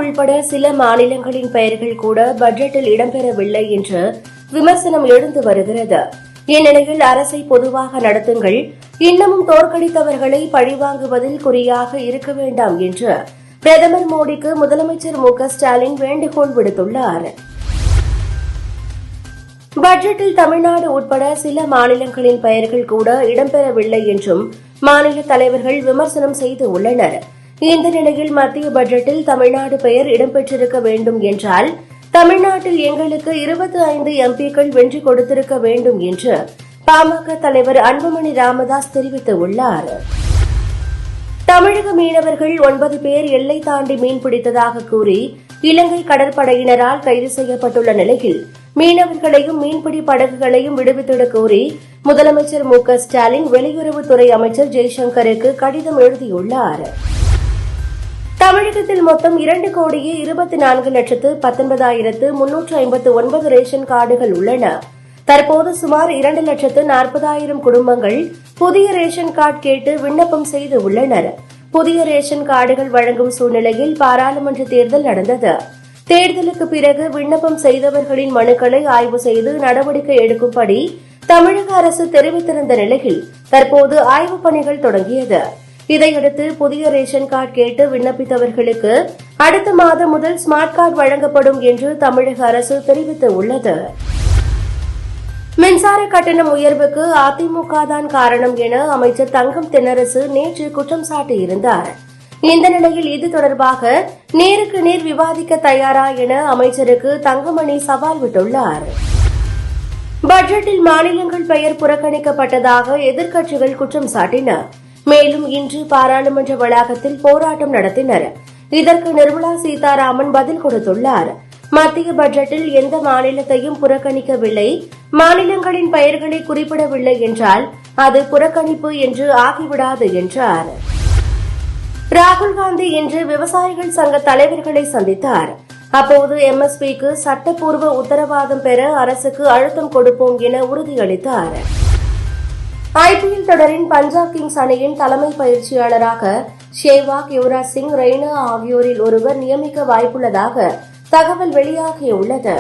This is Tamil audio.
உள்பட சில மாநிலங்களின் பெயர்கள் கூட பட்ஜெட்டில் இடம்பெறவில்லை என்று விமர்சனம் எழுந்து வருகிறது. இந்நிலையில் அரசை பொதுவாக நடத்துங்கள், இன்னமும் தோற்கடித்தவர்களை பழிவாங்குவதில் குறியாக இருக்க வேண்டாம் என்று பிரதமர் மோடிக்கு முதலமைச்சர் மு.க.ஸ்டாலின் வேண்டுகோள் விடுத்துள்ளார். பட்ஜெட்டில் தமிழ்நாடு உட்பட சில மாநிலங்களின் பெயர்கள் கூட இடம்பெறவில்லை என்றும் மாநில தலைவர்கள் விமர்சனம் செய்து உள்ளனர். இந்த நிலையில் மத்திய பட்ஜெட்டில் தமிழ்நாடு பெயர் இடம்பெற்றிருக்க வேண்டும் என்றால் தமிழ்நாட்டில் எங்களுக்கு 25 எம்பிக்கள் வெற்றி கொடுத்திருக்க வேண்டும் என்று பாமக தலைவர் அன்புமணி ராமதாஸ் தெரிவித்துள்ளார். தமிழக மீனவர்கள் 9 பேர் எல்லை தாண்டி மீன்பிடித்ததாக கூறி இலங்கை கடற்படையினரால் கைது செய்யப்பட்டுள்ள நிலையில் மீனவர்களையும் மீன்பிடி படகுகளையும் விடுவித்திடக் கோரி முதலமைச்சர் மு.க.ஸ்டாலின் வெளியுறவுத்துறை அமைச்சர் ஜெய்சங்கருக்கு கடிதம் எழுதியுள்ளார். தமிழகத்தில் மொத்தம் 2,24,19,359 ரேஷன் கார்டுகள் உள்ளன. தற்போது சுமார் 2,40,000 குடும்பங்கள் புதிய ரேஷன் கார்டு கேட்டு விண்ணப்பம் செய்து உள்ளனர். புதிய ரேஷன் கார்டுகள் வழங்கும் சூழ்நிலையில் பாராளுமன்ற தேர்தல் நடந்தது. தேர்தலுக்கு பிறகு விண்ணப்பம் செய்தவர்களின் மனுக்களை ஆய்வு செய்து நடவடிக்கை எடுக்கும்படி தமிழக அரசு தெரிவித்திருந்த நிலையில் தற்போது ஆய்வுப் பணிகள் தொடங்கியது. இதையடுத்து புதிய ரேஷன் கார்டு கேட்டு விண்ணப்பித்தவர்களுக்கு அடுத்த மாதம் முதல் ஸ்மார்ட் கார்டு வழங்கப்படும் என்று தமிழக அரசு தெரிவித்துள்ளது. மின்சார கட்டணம் உயர்வுக்கு அதிமுக தான் காரணம் என அமைச்சர் தங்கம் தென்னரசு நேற்று குற்றம் சாட்டியிருந்தார். இந்த நிலையில் இது தொடர்பாக நேருக்கு நேர் விவாதிக்க தயாரா என அமைச்சருக்கு தங்கமணி சவால் விட்டுள்ளார். பட்ஜெட்டில் மாநிலங்கள் பெயர் புறக்கணிக்கப்பட்டதாக எதிர்க்கட்சிகள் குற்றம் சாட்டின. மேலும் இன்று பாராளுமன்ற வளாகத்தில் போராட்டம் நடத்தினர். இதற்கு நிர்மலா சீதாராமன் பதில் கொடுத்துள்ளார். மத்திய பட்ஜெட்டில் எந்த மாநிலத்தையும் புறக்கணிக்கவில்லை, மாநிலங்களின் பெயர்களை குறிப்பிடவில்லை என்றால் அது புறக்கணிப்பு என்று ஆகிவிடாது என்றார். ராகுல்காந்தி இன்று விவசாயிகள் சங்க தலைவர்களை சந்தித்தார். அப்போது எம்எஸ்பிக்கு சட்டப்பூர்வ உத்தரவாதம் பெற அரசுக்கு அழுத்தம் கொடுப்போம் என உறுதியளித்தார். ஐபிஎல் தொடரின் பஞ்சாப் கிங்ஸ் அணியின் தலைமை பயிற்சியாளராக ஷேவாக், யுவராஜ் சிங், ரெய்னா ஆகியோரில் ஒருவர் நியமிக்க வாய்ப்புள்ளதாக தகவல் வெளியாகியுள்ளது.